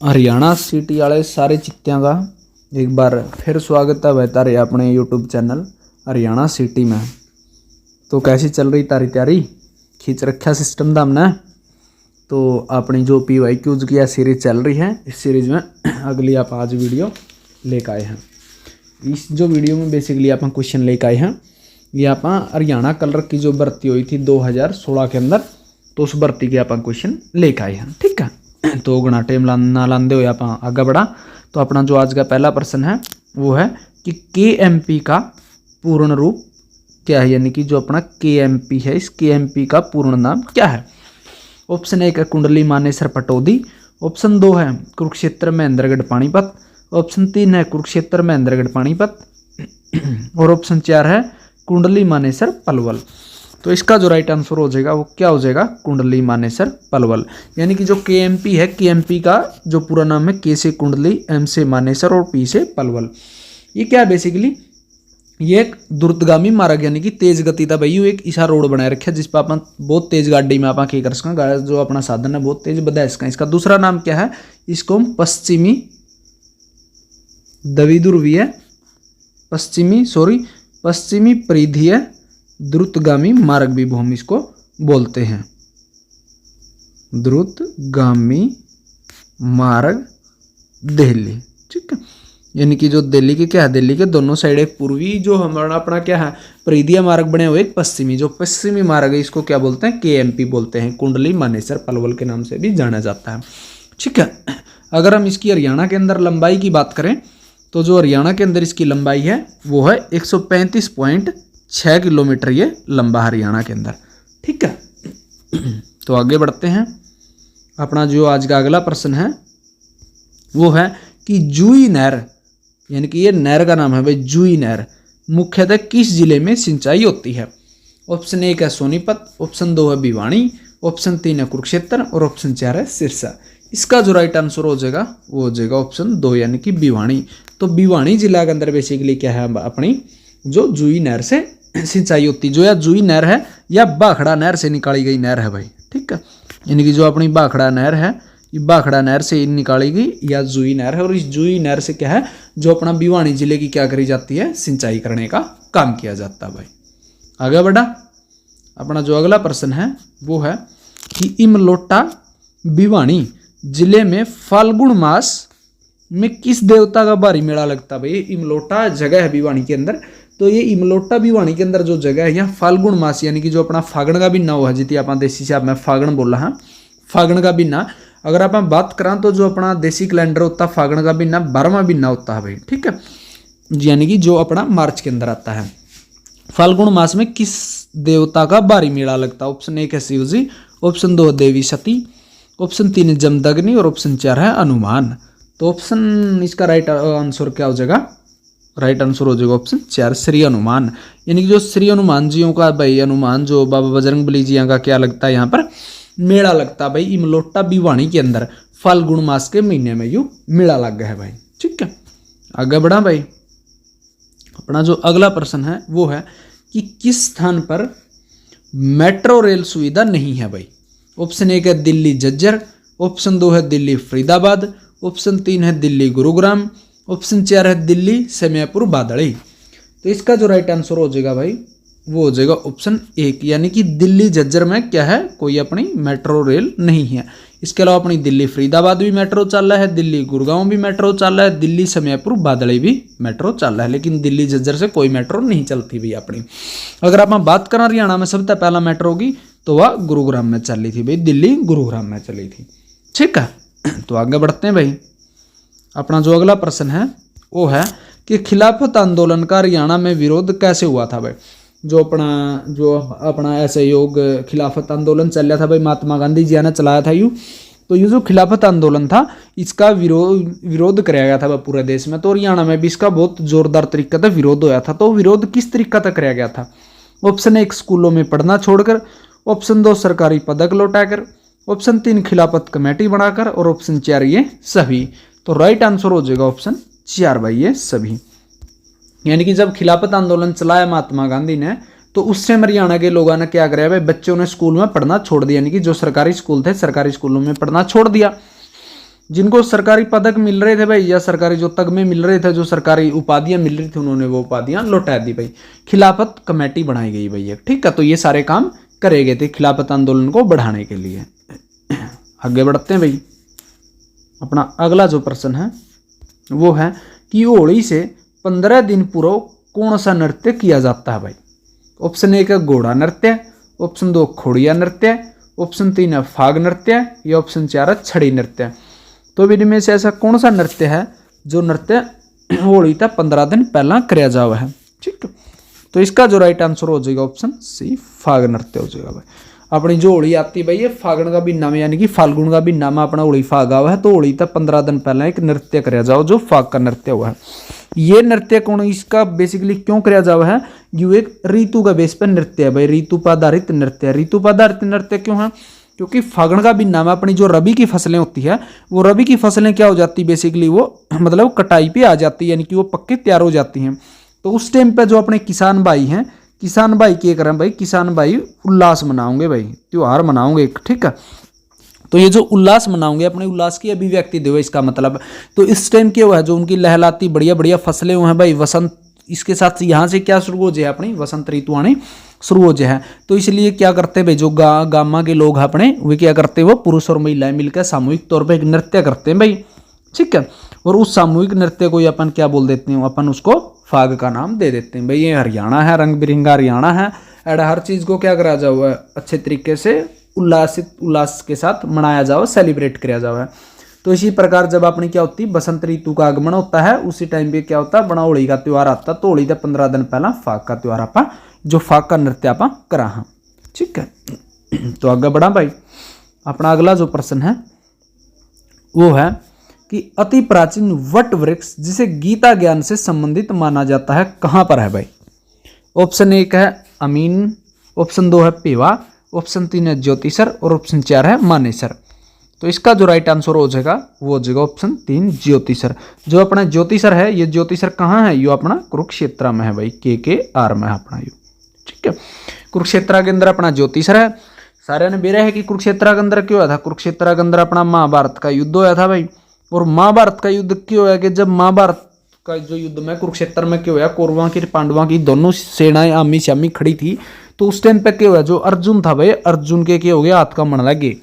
Haryana city वाले सारे चित्तियां का एक बार फिर स्वागत है भाई तारे अपने यूट्यूब चैनल हरियाणा सिटी में। तो कैसी चल रही तारी तैयारी? खींच रखा सिस्टम था हमने। तो अपनी जो PYQs की सीरीज चल रही है, इस सीरीज में अगली आप आज वीडियो लेकर आए हैं। इस जो वीडियो में बेसिकली आप क्वेश्चन लेकर आए हैं, ये आप हरियाणा कलर की जो भर्ती हुई थी 2016 के अंदर, तो उस भर्ती के आप क्वेश्चन लेकर आए हैं। ठीक है, तो गुना टाइम ना लाते हुए आप आगे बढ़ा। तो अपना जो आज का पहला प्रश्न है वो है कि KMP का पूर्ण रूप क्या है, यानी कि जो अपना KMP है, इस KMP का पूर्ण नाम क्या है? ऑप्शन 1 है कुंडली मानेसर पटौदी, ऑप्शन 2 है कुरुक्षेत्र महेंद्रगढ़ पानीपत, ऑप्शन 3 है कुरुक्षेत्र महेंद्रगढ़ पानीपत और ऑप्शन 4 है कुंडली मानेसर पलवल। तो इसका जो राइट आंसर हो जाएगा वो क्या हो जाएगा? कुंडली मानेसर पलवल। यानी कि जो KMP है, KMP का जो पूरा नाम है K से कुंडली, M से मानेसर और P से पलवल। ये क्या है बेसिकली? ये एक द्रुतगामी मार्ग यानी कि तेज गति था भाई। एक ऐसा रोड बनाए रखा है जिस पर अपन बहुत तेज गाड़ी में आप कर सकें, जो अपना साधन है बहुत तेज बधा सकें। इसका दूसरा नाम क्या है? इसको हम पश्चिमी द्विध्रुवीय पश्चिमी परिधीय द्रुतगामी मार्ग भी हम इसको बोलते हैं। द्रुतगामी मार्ग दिल्ली, ठीक है। यानी कि जो दिल्ली के क्या है, दिल्ली के दोनों साइड एक पूर्वी जो हमारा अपना क्या है परिधीय मार्ग बने हुए, एक पश्चिमी, जो पश्चिमी मार्ग है इसको क्या बोलते हैं? KMP बोलते हैं। कुंडली मानेसर पलवल के नाम से भी जाना जाता है। ठीक है, अगर हम इसकी हरियाणा के अंदर लंबाई की बात करें तो जो हरियाणा के अंदर इसकी लंबाई है वो है 135.6 किलोमीटर, ये लंबा हरियाणा के अंदर। ठीक है, तो आगे बढ़ते हैं। अपना जो आज का अगला प्रश्न है वो है कि जूही नहर, यानी कि ये नहर का नाम है भाई जूही नहर, मुख्यतः किस जिले में सिंचाई होती है? ऑप्शन 1 है सोनीपत, ऑप्शन 2 है भिवानी, ऑप्शन 3 है कुरुक्षेत्र और ऑप्शन 4 है सिरसा। इसका जो राइट आंसर हो जाएगा वो हो जाएगा ऑप्शन 2 यानी कि भिवानी। तो भिवानी जिला के अंदर बेसिकली क्या है अपनी जो जूही नहर से सिंचाई होती, जो या जूही नहर है या बाखड़ा नहर से निकाली गई नहर है भाई। ठीक है, यानी कि जो अपनी बाखड़ा नहर है, ये बाखड़ा नहर से निकाली गई या जूही नहर है, और इस जूही नहर से क्या है जो अपना भिवानी जिले की क्या करी जाती है? सिंचाई करने का काम किया जाता है भाई। आगे बढ़ा। अपना जो अगला प्रश्न है वो है कि इमलोटा भिवानी जिले में फाल्गुन मास में किस देवता का भारी मेला लगता है भाई? इमलोटा जगह है भिवानी के अंदर, तो ये इमलोटा भिवानी के अंदर जो जगह है यह फाल्गुन मास यानी कि जो अपना फागण का महीना हुआ है, जितनी आप देसी से मैं फागण बोला हाँ, फागण का महीना अगर आप बात करें तो जो अपना देसी कैलेंडर होता है फागण का महीना 12वां महीना होता है भाई। ठीक है, यानी कि जो अपना मार्च के अंदर आता है। फाल्गुन मास में किस देवता का भारी मेला लगता है? ऑप्शन 1 है शिव जी, ऑप्शन 2 देवी सती, ऑप्शन 3 है जमदग्नि और ऑप्शन 4 है हनुमान। तो ऑप्शन इसका राइट आंसर क्या हो जाएगा? राइट आंसर हो जाएगा ऑप्शन 4 श्री हनुमान। यानी कि जो श्री हनुमान जियों का भाई, हनुमान जो बाबा बजरंगबली जी का क्या लगता है यहाँ पर मेला लगता है भाई इमलोटा भिवानी के अंदर फाल्गुन मास के महीने में यू मेला लग गया है भाई। ठीक है, आगे बढ़ा भाई। अपना जो अगला प्रश्न है वो है कि किस स्थान पर मेट्रो रेल सुविधा नहीं है भाई? ऑप्शन 1 है दिल्ली झज्जर, ऑप्शन 2 है दिल्ली फरीदाबाद, ऑप्शन 3 है दिल्ली गुरुग्राम, ऑप्शन 4 है दिल्ली समयपुर बादड़ी। तो इसका जो राइट आंसर हो जाएगा भाई वो हो जाएगा ऑप्शन 1 यानी कि दिल्ली झज्जर में क्या है कोई अपनी मेट्रो रेल नहीं है। इसके अलावा अपनी दिल्ली फरीदाबाद भी मेट्रो चल रहा है, दिल्ली गुड़गांव भी मेट्रो चल रहा है, दिल्ली समयपुर बादड़ी भी मेट्रो चल रहा है, लेकिन दिल्ली झज्जर से कोई मेट्रो नहीं चलती भाई अपनी। अगर आप बात करें हरियाणा में सबसे पहला मेट्रो की तो वह गुरुग्राम में चली थी भाई, दिल्ली गुरुग्राम में चली थी। ठीक है, तो आगे बढ़ते हैं भाई। अपना जो अगला प्रश्न है वो है कि खिलाफत आंदोलन का हरियाणा में विरोध कैसे हुआ था भाई? जो अपना असहयोग खिलाफत आंदोलन चल रहा था भाई, महात्मा गांधी जी ने चलाया था यूँ। तो ये जो खिलाफत आंदोलन था इसका विरोध कराया गया था पूरे देश में, तो हरियाणा में भी इसका बहुत जोरदार तरीके से विरोध होया था। तो विरोध किस तरीके से कराया गया था? ऑप्शन 1 स्कूलों में पढ़ना छोड़कर, ऑप्शन 2 सरकारी पदक लौटाकर, ऑप्शन 3 खिलाफत कमेटी बनाकर और ऑप्शन 4 ये सभी। तो राइट आंसर हो जाएगा ऑप्शन 4 भाई ये सभी। यानी कि जब खिलाफत आंदोलन चलाया महात्मा गांधी ने तो उससे हरियाणा के लोगों ने क्या कराया भाई, बच्चों ने स्कूल में पढ़ना छोड़ दिया, यानी कि जो सरकारी स्कूल थे सरकारी स्कूलों में पढ़ना छोड़ दिया। जिनको सरकारी पदक मिल रहे थे भाई, या सरकारी जो तगमे मिल रहे थे, जो सरकारी उपाधियां मिल रही थी, उन्होंने वो उपाधियां लौटा दी भाई। खिलाफत कमेटी बनाई गई भाई, ठीक है। तो ये सारे काम करे गए थे खिलाफत आंदोलन को बढ़ाने के लिए। आगे बढ़ते हैं भाई। अपना अगला जो प्रश्न है वो है कि होली से 15 दिन पूर्व कौन सा नृत्य किया जाता है भाई। ऑप्शन 1 है घोड़ा नृत्य, ऑप्शन 2 खोड़िया नृत्य, ऑप्शन 3 है फाग नृत्य, या ऑप्शन 4 है छड़ी नृत्य। तो इनमें से ऐसा कौन सा नृत्य है जो नृत्य होली तक 15 दिन पहला कराया जावा है, ठीक है। तो इसका जो राइट आंसर हो जाएगा ऑप्शन सी, फाग नृत्य हो जाएगा भाई। अपनी जो होली आती भाई, ये फागण का भी नाम यानी कि फाल्गुन का भी नाम अपना होली फाग हुआ है। तो होली तक 15 दिन पहले एक नृत्य कराया जाओ जो फाग का नृत्य हुआ है। ये नृत्य कौन, इसका बेसिकली क्यों कराया जावा है, ये एक ऋतु का बेस पर नृत्य है भाई, ऋतु पर आधारित नृत्य है। ऋतु पर आधारित नृत्य क्यों है, क्योंकि फागण का भी नाम है। अपनी जो रबी की फसलें होती है, वो रबी की फसलें क्या हो जाती है बेसिकली, वो मतलब कटाई पे आ जाती है, यानी कि वो पक्के तैयार हो जाती हैं। तो उस टाइम पे जो अपने किसान भाई हैं, किसान भाई क्या करें भाई, किसान भाई उल्लास मनाओगे भाई, त्योहार मनाओगे, ठीक है। तो ये जो उल्लास मनाओगे, अपने उल्लास की अभिव्यक्ति दो इसका मतलब। तो इस टाइम क्या हुआ है, जो उनकी लहलाती बढ़िया बढ़िया फसलें हुए हैं भाई, वसंत इसके साथ यहाँ से क्या शुरू हो जाए, अपनी वसंत ऋतु आनी शुरू हो जाए। तो इसलिए क्या करते हैं भाई, जो गामा के लोग अपने वे क्या करते हैं, वो पुरुष और महिलाएं मिलकर सामूहिक तौर पर एक नृत्य करते हैं भाई, ठीक है। और उस सामूहिक नृत्य को अपन क्या बोल देते हैं, अपन उसको फाग का नाम दे देते हैं भाई। ये हरियाणा है, रंग बिरंगा हरियाणा है, एडा हर चीज़ को क्या करा जाओ है, अच्छे तरीके से उल्लास के साथ मनाया जाओ, सेलिब्रेट किया जाओ है। तो इसी प्रकार जब अपनी क्या होती है, बसंत ऋतु का आगमन होता है, उसी टाइम पे क्या होता है, बड़ा होली का त्यौहार आता है। तो होली का 15 दिन पहला फाग का त्यौहार आप जो फाग का नृत्य आप करा हाँ, ठीक है। तो आगे बढ़ा भाई। अपना अगला जो प्रश्न है वो है कि अति प्राचीन वट वृक्ष जिसे गीता ज्ञान से संबंधित माना जाता है कहाँ पर है भाई। ऑप्शन 1 है अमीन, ऑप्शन 2 है पेवा, ऑप्शन 3 है ज्योतिसर, और ऑप्शन 4 है मानेसर। तो इसका जो राइट आंसर हो जाएगा वो हो जाएगा ऑप्शन 3 ज्योतिसर। जो अपना ज्योतिसर है, ये ज्योतिसर कहाँ है, ये अपना कुरुक्षेत्र में है भाई, KKR में है अपना ये, ठीक है। कुरुक्षेत्र के अंदर अपना ज्योतिसर है। सारे ने बेरा है कि कुरुक्षेत्र के अंदर क्यों हुआ था, कुरुक्षेत्र के अंदर अपना महाभारत का युद्ध होया था भाई। और महाभारत का युद्ध क्यों होया कि जब महाभारत का जो युद्ध में कुरुक्षेत्र में क्यों होया, कौरवों की पांडवों की दोनों सेनाएं आमी सामी खड़ी थी। तो उस टाइम पे क्या हुआ, जो अर्जुन था भाई, अर्जुन के क्या हो गया, हाथ का मन लगे।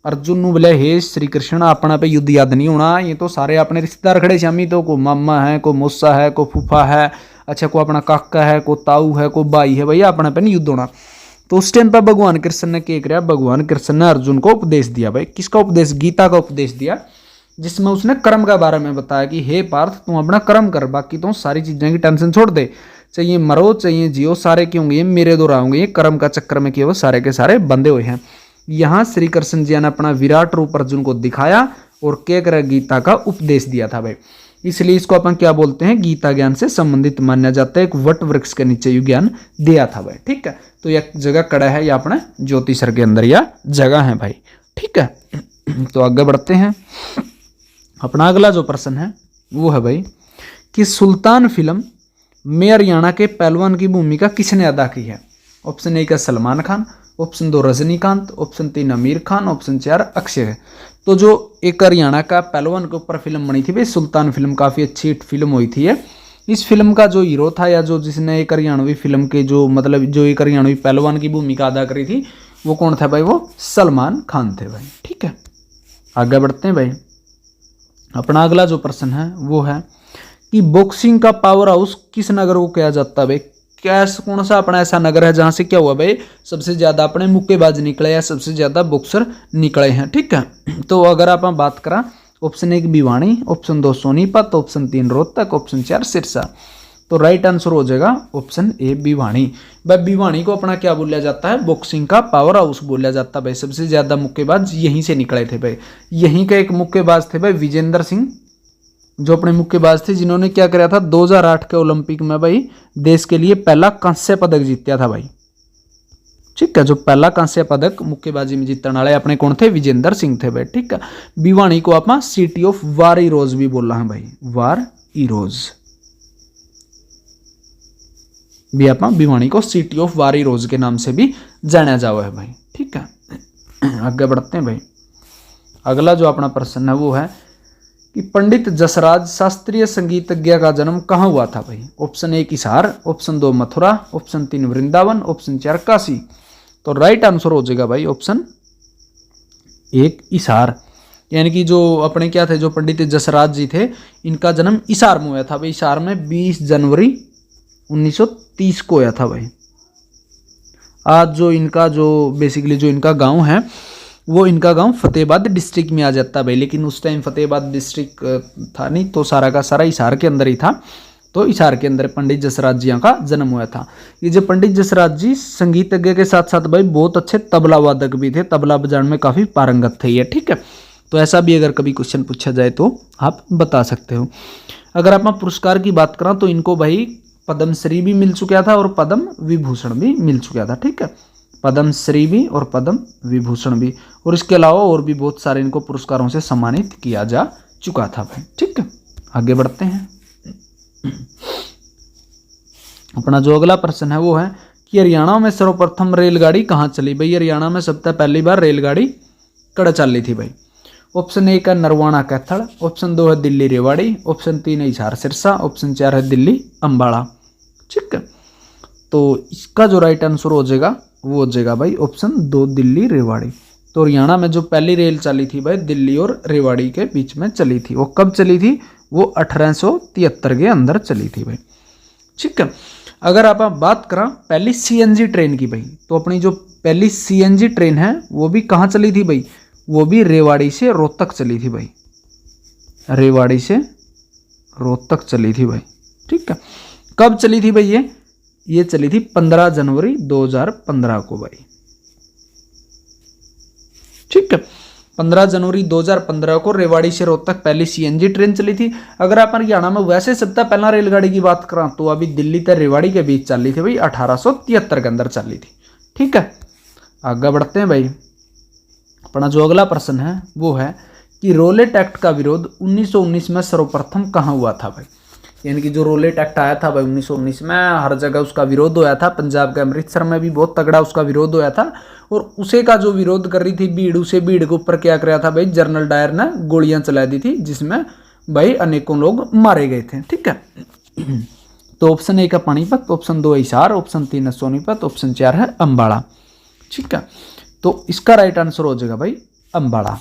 अर्जुन नु बोले हे श्री कृष्ण अपना पे युद्ध याद नहीं होना, ये तो सारे अपने रिश्तेदार खड़े शामी, तो को मामा है, को मौसा है, को फूफा है, अच्छा को अपना काका है, को ताऊ है, को भाई है, भैया अपने पे नहीं युद्ध होना। तो उस टाइम पे भगवान कृष्ण ने क्या किया, भगवान कृष्ण ने अर्जुन को उपदेश दिया भाई। किसका उपदेश, गीता का उपदेश दिया, जिसमें उसने कर्म के बारे में बताया कि हे पार्थ तुम अपना कर्म कर, बाकी तुम सारी चीजें की टेंशन छोड़ दे, चाहिए मरो चाहिए जियो, सारे क्यों होंगे ये मेरे द्वारा होंगे, ये कर्म का चक्कर में किए वो सारे के सारे बंधे हुए हैं। यहाँ श्री कृष्ण जी ने अपना विराट रूप अर्जुन को दिखाया और क्या कर गीता का उपदेश दिया था भाई। इसलिए इसको अपन क्या बोलते हैं, गीता ज्ञान से संबंधित माना जाता है। एक वट वृक्ष के नीचे यह ज्ञान दिया था भाई, ठीक है। तो यह जगह कड़ा है, या अपने ज्योतिषर के अंदर यह जगह है भाई, ठीक है। तो आगे बढ़ते हैं। अपना अगला जो प्रश्न है वो है भाई कि सुल्तान फिल्म में हरियाणा के पहलवान की भूमिका किसने अदा की है। ऑप्शन 1 है Salman Khan, option 2 Rajinikanth, option 3 Aamir Khan, option 4 Akshay है। तो जो एक हरियाणा का पहलवान के ऊपर फिल्म बनी थी भाई, सुल्तान फिल्म, काफ़ी अच्छी फिल्म हुई थी ये। इस फिल्म का जो हीरो था, या जो जिसने एक हरियाणवी फिल्म के जो मतलब जो एक हरियाणवी पहलवान की भूमिका अदा करी थी, वो कौन था भाई, वो सलमान खान थे भाई, ठीक है। आगे बढ़ते हैं भाई। अपना अगला जो प्रश्न है वो है कि बॉक्सिंग का पावर हाउस किस नगर को कहा जाता है भाई। क्या कौन सा अपना ऐसा नगर है जहां से क्या हुआ भाई, सबसे ज्यादा अपने मुक्केबाज निकले या सबसे ज्यादा बॉक्सर निकले हैं, ठीक है। तो अगर आप बात करें, option 1 Bhiwani, option 2 Sonipat, option 3 Rohtak, option 4 Sirsa. तो राइट आंसर हो जाएगा ऑप्शन ए भिवानी। भाई भिवानी को अपना क्या बोला जाता है, बॉक्सिंग का पावर हाउस बोला जाता है भाई। सबसे ज्यादा मुक्केबाज यहीं से निकले थे भाई। यहीं का एक मुक्केबाज थे भाई विजेंद्र सिंह, जो अपने मुक्केबाज थे, जिन्होंने क्या कराया था 2008 के ओलंपिक में भाई देश के लिए पहला कांस्य पदक जीता था भाई, ठीक है। जो पहला कांस्य पदक मुक्केबाजी में जीतने वाले अपने कौन थे, विजेंद्र सिंह थे भाई, ठीक है। भिवानी को आप सिटी ऑफ वार हीरोज भी बोल रहा है भाई, वार हीरोज भी आप भिवानी को सिटी ऑफ वार हीरोज के नाम से भी जाना जाओ है भाई, ठीक है। आगे बढ़ते हैं भाई। अगला जो अपना प्रश्न है वो है कि पंडित जसराज शास्त्रीय संगीतज्ञ का जन्म कहाँ हुआ था भाई। Option 1 Hisar, option 2 Mathura, option 3 Vrindavan, option 4 Kashi. तो राइट आंसर हो जाएगा भाई ऑप्शन 1 हिसार। यानी कि जो अपने क्या थे, जो पंडित जसराज जी थे, इनका जन्म हिसार में हुआ था भाई। हिसार में 20 जनवरी 1930 को हुआ था भाई। आज जो इनका जो बेसिकली जो इनका गांव है, वो इनका गांव फतेहाबाद डिस्ट्रिक्ट में आ जाता है भाई। लेकिन उस टाइम फतेहाबाद डिस्ट्रिक्ट था नहीं, तो सारा का सारा हिसार के अंदर ही था। तो हिसार के अंदर पंडित जसराज जी का जन्म हुआ था। ये जो पंडित जसराज जी संगीतज्ञ के साथ साथ भाई बहुत अच्छे तबला वादक भी थे, तबला बजाने में काफी पारंगत थे ये, ठीक है। तो ऐसा भी अगर कभी क्वेश्चन पूछा जाए तो आप बता सकते हो। अगर आप पुरस्कार की बात करें तो इनको भाई पद्मश्री भी मिल चुका था और पद्म विभूषण भी मिल चुका था, ठीक है। पद्मश्री भी और पद्म विभूषण भी, और इसके अलावा और भी बहुत सारे इनको पुरस्कारों से सम्मानित किया जा चुका था भाई, ठीक है। आगे बढ़ते हैं। अपना जो अगला प्रश्न है वो है कि हरियाणा में सर्वप्रथम रेलगाड़ी कहाँ चली भाई। हरियाणा में सबसे पहली बार रेलगाड़ी कड़ चली थी भाई। ऑप्शन 1 है नरवाना कैथल, ऑप्शन 2 है दिल्ली रेवाड़ी, ऑप्शन 3 है हिसार सिरसा, ऑप्शन 4 है दिल्ली अम्बाड़ा, ठीक है। तो इसका जो राइट आंसर हो जाएगा वो हो जाएगा भाई ऑप्शन 2 दिल्ली रेवाड़ी। तो हरियाणा में जो पहली रेल चली थी भाई दिल्ली और रेवाड़ी के बीच में चली थी। वो कब चली थी? वो 1873 के अंदर चली थी भाई, ठीक है। अगर आप बात करें पहली सीएनजी ट्रेन की भाई, तो अपनी जो पहली सीएनजी ट्रेन है वो भी कहाँ चली थी भाई? वो भी रेवाड़ी से रोहतक चली थी भाई। रेवाड़ी से रोहतक चली थी भाई, ठीक है। कब चली थी भाई? ये चली थी 15 जनवरी 2015 को भाई, ठीक है। 15 जनवरी 2015 को रेवाड़ी से रोहतक पहली सीएनजी ट्रेन चली थी। अगर आप हरियाणा में वैसे सबसे पहला रेलगाड़ी की बात करें तो अभी दिल्ली तक रेवाड़ी के बीच चली थी भाई, 1873 के अंदर चली थी, ठीक है। आगे बढ़ते हैं भाई। अपना जो अगला प्रश्न है वो है कि रोलेट एक्ट का विरोध 1919 में सर्वप्रथम कहाँ हुआ था भाई। यानी कि जो रोलेट एक्ट आया था भाई 1919 में, हर जगह उसका विरोध होया था। पंजाब के अमृतसर में भी बहुत तगड़ा उसका विरोध होया था। और उसे का जो विरोध कर रही थी भीड़, उसे भीड़ के ऊपर क्या कराया था भाई? जनरल डायर ने गोलियां चला दी थी, जिसमें भाई अनेकों लोग मारे गए थे, ठीक है। तो ऑप्शन 1 है पानीपत, ऑप्शन 2 है हिसार, ऑप्शन 3 है सोनीपत, ऑप्शन 4 है अम्बाड़ा, ठीक है। तो इसका राइट आंसर हो जाएगा भाई अम्बाड़ा।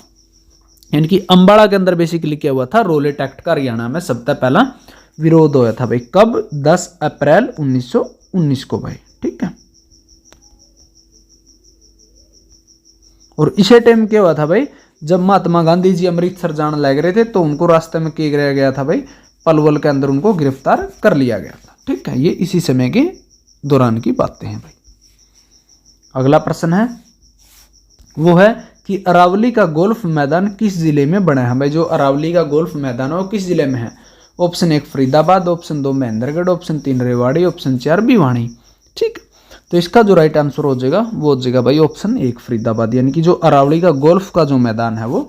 यानी कि अम्बाड़ा के अंदर बेसिकली क्या हुआ था? रोलेट एक्ट का हरियाणा में सबसे पहला विरोध होया था भाई। कब? 10 अप्रैल 1919 को भाई, ठीक है। और इसे टाइम क्या हुआ था भाई? जब महात्मा गांधी जी अमृतसर जाने लग रहे थे तो उनको रास्ते में क्या कराया गया था भाई? पलवल के अंदर उनको गिरफ्तार कर लिया गया था, ठीक है। ये इसी समय के दौरान की बातें हैं भाई। अगला प्रश्न है वो है कि अरावली का गोल्फ मैदान किस जिले में बना है भाई। जो अरावली का गोल्फ मैदान है वो किस जिले में है? Option 1 Faridabad, option 2 Mahendragarh, option 3 Rewari, option 4 Bhiwani, ठीक। तो इसका जो राइट आंसर हो जाएगा वो हो जाएगा भाई ऑप्शन 1 फरीदाबाद। यानी कि जो अरावली का गोल्फ का जो मैदान है वो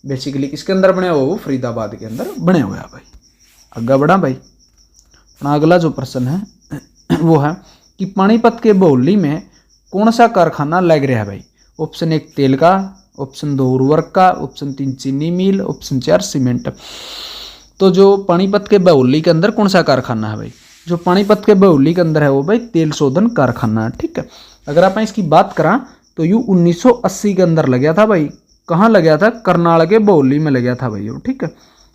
बेसिकली किसके अंदर बने हुआ? वो फरीदाबाद के अंदर बने हुए हैं भाई। आगे बढ़ा भाई। अपना अगला जो प्रश्न है वो है कि पानीपत के बौली में कौन सा कारखाना लग रहा है भाई। ऑप्शन 1 तेल का, ऑप्शन 2 उर्वरक का, ऑप्शन 3 चीनी मिल, ऑप्शन 4 सीमेंट। तो जो पानीपत के बौली के अंदर कौन सा कारखाना है भाई? जो पानीपत के बौली के अंदर है वो भाई तेल शोधन कारखाना है, ठीक है। अगर आप इसकी बात करें तो यू 1980 के अंदर लग गया था भाई। कहाँ लग गया था? करनाल के बौली में लग गया था भाई वो, ठीक है।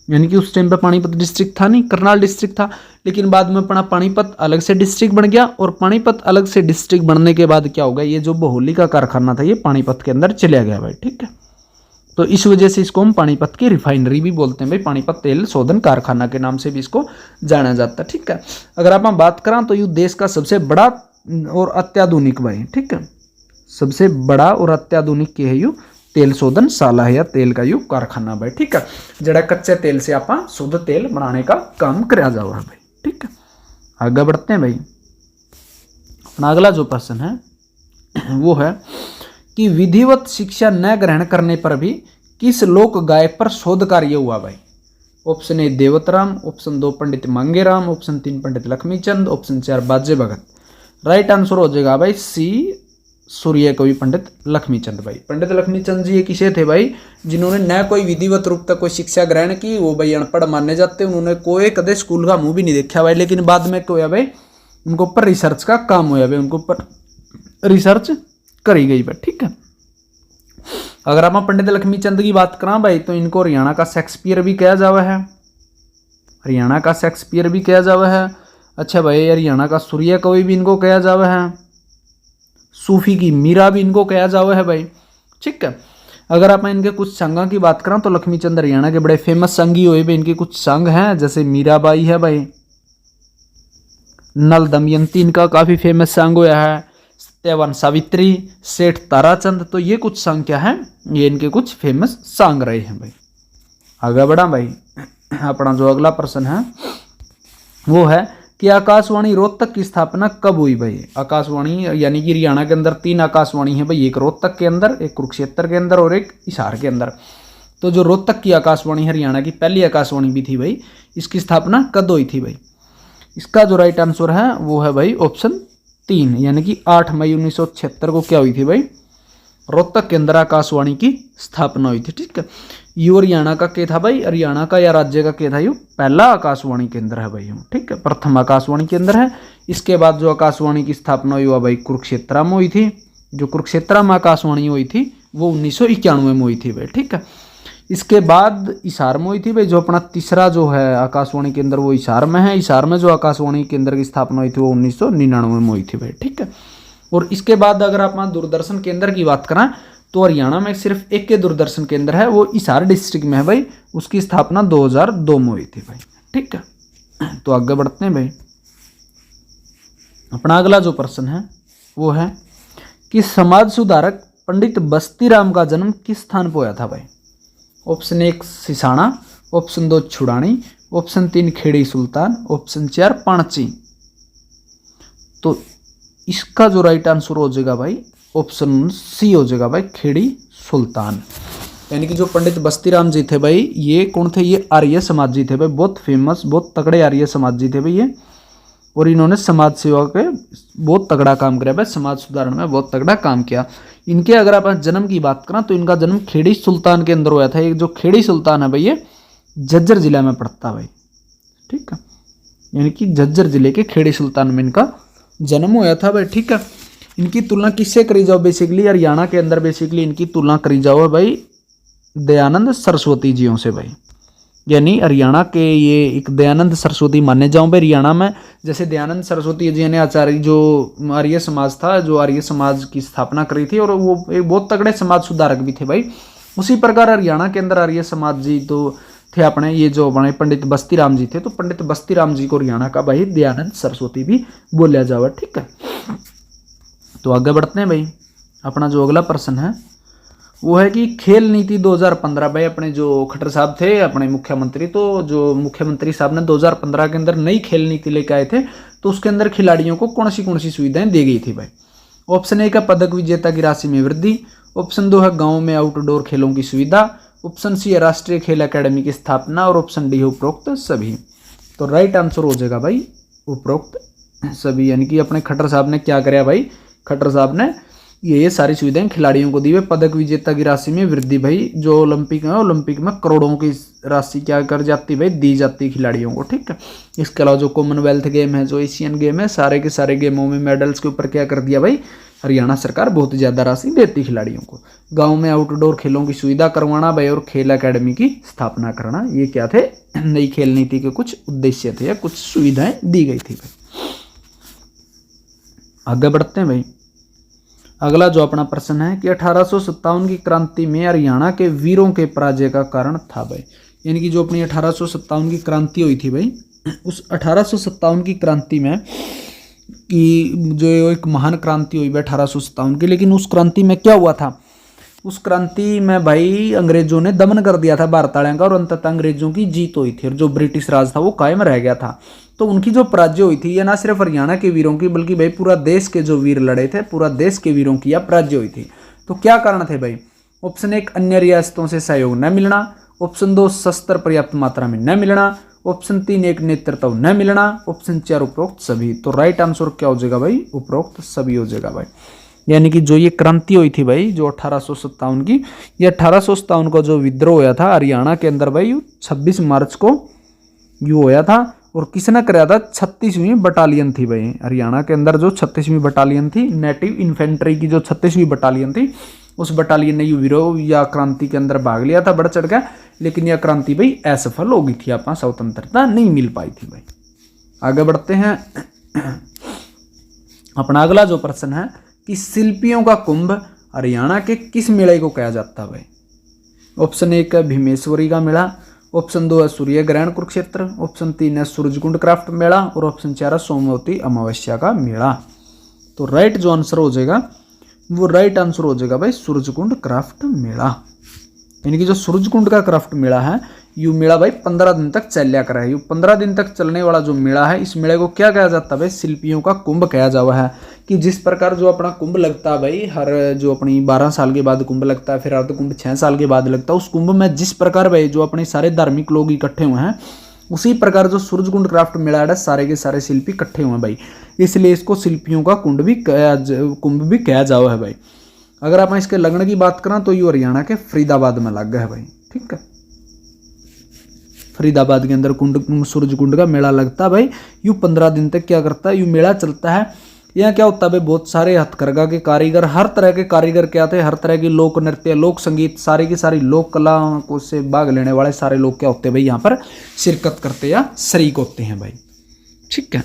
यानी कि उस टाइम पे पानीपत डिस्ट्रिक्ट था नहीं, करनाल डिस्ट्रिक्ट था। लेकिन बाद में अपना पानीपत अलग से डिस्ट्रिक्ट बन गया, और पानीपत अलग से डिस्ट्रिक्ट बनने के बाद क्या होगा? ये जो बहौली का कारखाना था ये पानीपत के अंदर चला गया भाई, ठीक है। तो इस वजह से इसको हम पानीपत की रिफाइनरी भी बोलते हैं भाई। पानीपत तेल शोधन कारखाना के नाम से भी इसको जाना जाता है, ठीक है। अगर आप बात करें तो ये देश का सबसे बड़ा और अत्याधुनिक भाई, ठीक है, सबसे बड़ा और अत्याधुनिक क्या है? यू तेल शोधन शाला है या तेल का यू कारखाना भाई, ठीक है। जड़ा कच्चे तेल से आप शुद्ध तेल बनाने का काम कराया जा रहा है भाई, ठीक है। आगे बढ़ते हैं भाई। अपना अगला जो प्रश्न है वो है कि विधिवत शिक्षा न ग्रहण करने पर भी किस लोक गायक पर शोध कार्य हुआ भाई। ऑप्शन 1 देवतराम, ऑप्शन 2 पंडित मांगेराम, ऑप्शन 3 पंडित लक्ष्मीचंद, ऑप्शन 4 बाजे भगत। राइट आंसर हो जाएगा भाई सी सूर्य कवि पंडित लक्ष्मीचंद भाई। पंडित लक्ष्मीचंद जी ये किसे थे भाई, जिन्होंने न कोई विधिवत रूप तक कोई शिक्षा ग्रहण की, वो भाई अनपढ़ माने जाते, उन्होंने कोई कदे स्कूल का मुंह भी नहीं देखा भाई, लेकिन बाद में क्या हुआ भाई, उनको ऊपर रिसर्च का काम हुआ भाई, उनको ऊपर रिसर्च करी गई भाई, ठीक है। अगर आप पंडित लक्ष्मीचंद की बात करें भाई, तो इनको हरियाणा का शेक्सपियर भी कहा जावा है, हरियाणा का शेक्सपियर भी कहा जावा है। अच्छा भाई, हरियाणा का सूर्य कवि भी इनको कहा जावा है, सूफी की मीरा भी इनको कहा जावा है भाई, ठीक है। अगर आप इनके कुछ संघों की बात करें तो लक्ष्मीचंद हरियाणा के बड़े फेमस संघी हुए भाई, इनके कुछ संघ हैं, जैसे मीराबाई है भाई, नल दमयंती इनका काफी फेमस संघ हुआ है, सत्यवान सावित्री, सेठ ताराचंद, तो ये कुछ संघ क्या है, ये इनके कुछ फेमस संघ रहे हैं भाई। आगे बढ़ा भाई, अपना जो अगला प्रश्न है वो है कि आकाशवाणी रोहतक की स्थापना कब हुई भाई। आकाशवाणी यानी कि हरियाणा के अंदर 3 आकाशवाणी है भाई, एक रोहतक के अंदर, एक कुरुक्षेत्र के अंदर और एक हिसार के अंदर। तो जो रोहतक की आकाशवाणी हरियाणा की पहली आकाशवाणी भी थी भाई, इसकी स्थापना कब हुई थी भाई। इसका जो राइट आंसर है वो है भाई ऑप्शन 3, यानी कि 8 मई 1976 को क्या हुई थी भाई, रोहतक के अंदर आकाशवाणी की स्थापना हुई थी, ठीक है। ये हरियाणा का क्या था भाई, हरियाणा का या राज्य का क्या था, ये पहला आकाशवाणी केंद्र है भाई, ठीक है, प्रथम आकाशवाणी केंद्र है। इसके बाद जो आकाशवाणी की स्थापना हुई भाई कुरुक्षेत्र में हुई थी, जो कुरुक्षेत्र में आकाशवाणी हुई थी वो 1991 में हुई थी भाई, ठीक है। इसके बाद हिसार में हुई थी भाई, जो अपना तीसरा जो है आकाशवाणी केंद्र वो हिसार में है, हिसार में जो आकाशवाणी केंद्र की स्थापना हुई थी वो 1999 में हुई थी भाई, ठीक है। और इसके बाद अगर आप दूरदर्शन केंद्र की बात करें तो हरियाणा में सिर्फ एक के दूरदर्शन केंद्र है, वो हिसार डिस्ट्रिक्ट में है भाई, उसकी स्थापना 2002 में हुई थी भाई, ठीक है। तो आगे बढ़ते हैं भाई, अपना अगला जो प्रश्न है वो है कि समाज सुधारक पंडित बस्तीराम का जन्म किस स्थान पर हुआ था भाई। Option 1 सिसाना, option 2 Chhudani, option 3 Khedi सुल्तान, ऑप्शन 4 पाणची। तो इसका जो राइट आंसर हो जाएगा भाई ऑप्शन सी हो जाएगा भाई, खेड़ी सुल्तान। यानी कि जो पंडित बस्तीराम जी थे भाई, ये कौन थे, ये आर्य समाजी थे भाई, बहुत फेमस, बहुत तगड़े आर्य समाजी थे भाई ये, और इन्होंने समाज सेवा के बहुत तगड़ा काम किया भाई, समाज सुधारण में बहुत तगड़ा काम किया। इनके अगर आप जन्म की बात करें तो इनका जन्म खेड़ी सुल्तान के अंदर हुआ था। ये जो खेड़ी सुल्तान है भाई ये झज्जर जिला में पड़ता है भाई, ठीक है, यानी कि झज्जर जिले के खेड़ी सुल्तान में इनका जन्म हुआ था भाई, ठीक है। इनकी तुलना किससे करी जाओ, बेसिकली हरियाणा के अंदर बेसिकली इनकी तुलना करी जाओ भाई दयानंद सरस्वती जियों से भाई, यानी हरियाणा के ये एक दयानंद सरस्वती माने जाओ भाई हरियाणा में। जैसे दयानंद सरस्वती जी ने आचार्य जो आर्य समाज था, जो आर्य समाज की स्थापना करी थी, और वो एक बहुत तगड़े समाज सुधारक भी थे भाई, उसी प्रकार हरियाणा के अंदर आर्य समाज जी तो थे अपने, ये जो अपने पंडित बस्तीराम जी थे, तो पंडित बस्तीराम जी को हरियाणा का भाई दयानंद सरस्वती भी बोलिया जावा, ठीक है। तो आगे बढ़ते हैं भाई, अपना जो अगला प्रश्न है वो है कि खेल नीति 2015 भाई, अपने जो खट्टर साहब थे अपने मुख्यमंत्री, तो जो मुख्यमंत्री साहब ने 2015 के अंदर नई खेल नीति लेकर आए थे, तो उसके अंदर खिलाड़ियों को कौन सी सुविधाएं दी गई थी भाई। ऑप्शन 1 है पदक विजेता की राशि में वृद्धि, ऑप्शन 2 है गाँव में आउटडोर खेलों की सुविधा, ऑप्शन सी है राष्ट्रीय खेल अकेडमी की स्थापना, और ऑप्शन डी है उपरोक्त सभी। तो राइट आंसर हो जाएगा भाई उपरोक्त सभी, यानी कि अपने खट्टर साहब ने क्या कराया भाई, खट्टर साहब ने ये सारी सुविधाएं खिलाड़ियों को दी है। पदक विजेता की राशि में वृद्धि भाई, जो ओलंपिक में करोड़ों की राशि क्या कर जाती भाई, दी जाती खिलाड़ियों को, ठीक है। इसके अलावा जो कॉमनवेल्थ गेम है, जो एशियन गेम है, सारे के सारे गेमों में मेडल्स के ऊपर क्या कर दिया भाई, हरियाणा सरकार बहुत ज़्यादा राशि देती खिलाड़ियों को। गाँव में आउटडोर खेलों की सुविधा करवाना भाई, और खेल अकेडमी की स्थापना करना, ये क्या थे नई खेल नीति के कुछ उद्देश्य थे या कुछ सुविधाएं दी गई थी भाई। आगे बढ़ते हैं भाई, अगला जो अपना प्रश्न है कि 1857 की क्रांति में हरियाणा के वीरों के पराजय का कारण था भाई। यानी कि जो अपनी 1857 की क्रांति हुई थी भाई, उस 1857 की क्रांति में कि जो एक महान क्रांति हुई भाई 1857 की, लेकिन उस क्रांति में क्या हुआ था, उस क्रांति में भाई अंग्रेजों ने दमन कर दिया था भारत वालों का, और अंततः अंग्रेजों की जीत हुई थी, और जो ब्रिटिश राज था वो कायम रह गया था। तो उनकी जो पराजय हुई थी, ये ना सिर्फ हरियाणा के वीरों की, बल्कि भाई पूरा देश के जो वीर लड़े थे, पूरा देश के वीरों की यह पराजय हुई थी। तो क्या कारण थे भाई, ऑप्शन 1 अन्य रियासतों से सहयोग न मिलना, ऑप्शन 2 शस्त्र पर्याप्त मात्रा में न मिलना, ऑप्शन 3 एक नेतृत्व न मिलना, ऑप्शन 4 उपरोक्त सभी। तो राइट आंसर क्या हो जाएगा भाई, उपरोक्त सभी हो जाएगा भाई। यानी कि जो ये क्रांति हुई थी भाई जो 1857 की, ये 1857 को जो विद्रोह होया था हरियाणा के अंदर भाई 26 मार्च को यू होया था। और किसने कराया था? 36वीं बटालियन थी भाई हरियाणा के अंदर, जो 36वीं बटालियन थी नेटिव इन्फेंट्री की, जो 36वीं बटालियन थी उस बटालियन ने यू विरोह या क्रांति के अंदर भाग लिया था बढ़ चढ़ कर, लेकिन यह क्रांति भाई असफल हो गई थी, अपना स्वतंत्रता नहीं मिल पाई थी भाई। आगे बढ़ते हैं। अपना अगला जो प्रश्न है कि शिल्पियों का कुंभ हरियाणा के किस मेले को कहा जाता है भाई? ऑप्शन 1 है भीमेश्वरी का मेला, ऑप्शन 2 है सूर्य ग्रहण कुरुक्षेत्र, ऑप्शन 3 है सूरजकुंड क्राफ्ट मेला और ऑप्शन 4 है सोमवती अमावस्या का मेला। तो राइट जो आंसर हो जाएगा वो राइट आंसर हो जाएगा भाई सूरजकुंड क्राफ्ट मेला। यानी कि जो सूरजकुंड का क्राफ्ट मेला है यू मेला भाई 15 दिन तक चलिया करा है। यू 15 दिन तक चलने वाला जो मेला है इस मेले को क्या कहा जाता है भाई? शिल्पियों का कुंभ कहा जावा है। कि जिस प्रकार जो अपना कुंभ लगता है भाई हर जो अपनी 12 साल के बाद कुंभ लगता है, फिर अर्ध कुंभ 6 साल के बाद लगता है, उस कुंभ में जिस प्रकार भाई जो अपने सारे धार्मिक लोग इकट्ठे हुए हैं उसी प्रकार जो सूरजकुंड क्राफ्ट मेला है सारे के सारे शिल्पी इकट्ठे हुए हैं भाई, इसलिए इसको शिल्पियों का कुंभ भी कहा जावा है भाई। अगर आप इसके लगन की बात करें तो ये हरियाणा के फरीदाबाद में लग गया है भाई। ठीक है, फरीदाबाद के अंदर सूरजकुंड का मेला लगता है भाई। यू 15 दिन तक क्या करता है, यू मेला चलता है। यहाँ क्या होता है भाई बहुत सारे हथकरघा के कारीगर, हर तरह के कारीगर क्या थे, हर तरह की लोक नृत्य लोक संगीत सारी की सारी लोक कला को से भाग लेने वाले सारे लोग क्या होते हैं भाई यहाँ पर शिरकत करते या शरीक होते हैं भाई। ठीक है,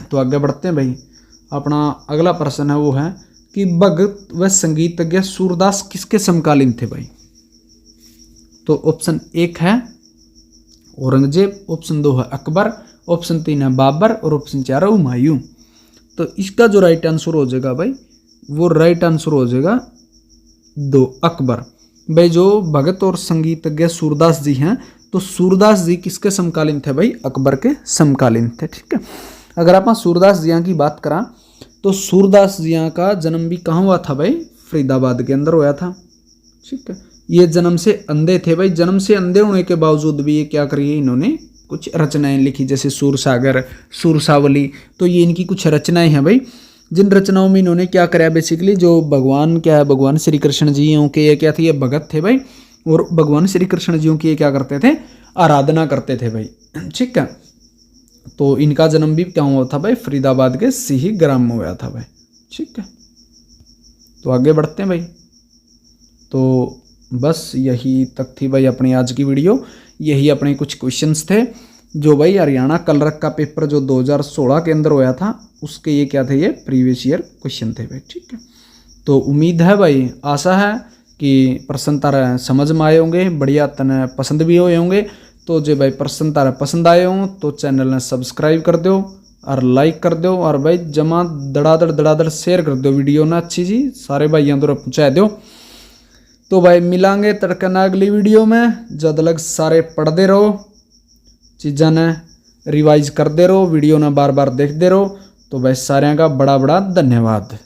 तो आगे बढ़ते हैं भाई। अपना अगला प्रश्न है वो है कि भगत व संगीतज्ञ सूरदास किसके समकालीन थे भाई? तो ऑप्शन 1 है औरंगजेब, ऑप्शन 2 है अकबर, ऑप्शन 3 है बाबर और ऑप्शन 4 है हुमायूं। तो इसका जो राइट आंसर हो जाएगा भाई वो राइट आंसर हो जाएगा 2 अकबर। भाई जो भगत और संगीतज्ञ सूरदास जी हैं तो सूरदास जी किसके समकालीन थे भाई? अकबर के समकालीन थे। ठीक है, अगर आप सूरदास जिया की बात करा तो सूरदास जिया का जन्म भी कहाँ हुआ था भाई? फरीदाबाद के अंदर हुआ था। ठीक है, ये जन्म से अंधे थे भाई। जन्म से अंधे होने के बावजूद भी ये क्या करिए इन्होंने कुछ रचनाएं लिखी, जैसे सूरसागर, सूरसावली। तो ये इनकी कुछ रचनाएं हैं भाई, जिन रचनाओं में इन्होंने क्या कराया बेसिकली जो भगवान क्या है भगवान श्री कृष्ण जी के ये क्या थे, ये भगत थे भाई और भगवान श्री कृष्ण जी की ये क्या करते थे? आराधना करते थे भाई। ठीक है, तो इनका जन्म भी क्या हुआ था भाई? फरीदाबाद के सिही ग्राम में हुआ था भाई। ठीक है, तो आगे बढ़ते हैं भाई। तो बस यही तक थी भाई अपनी आज की वीडियो। यही अपने कुछ क्वेश्चंस थे जो भाई हरियाणा कलरक का पेपर जो 2016 के अंदर होया था उसके ये क्या थे, ये प्रीवियस ईयर क्वेश्चन थे भाई। ठीक है, तो उम्मीद है भाई आशा है कि प्रश्न तारा समझ में आए होंगे, बढ़िया तने पसंद भी हुए होंगे। तो जो भाई प्रश्न तारा पसंद आए हों तो चैनल ने सब्सक्राइब कर दो और लाइक कर दो और भाई जमा दड़ादड़ शेयर कर दो वीडियो ना अच्छी जी सारे भाइयों तक पहुँचा दो। तो भाई मिलांगे तड़कना अगली वीडियो में। जब लग सारे पढ़ते रहो, चीज़ा ने रिवाइज करते रहो, वीडियो ने बार बार देखते रहो। तो भाई सारे का बड़ा बड़ा धन्यवाद।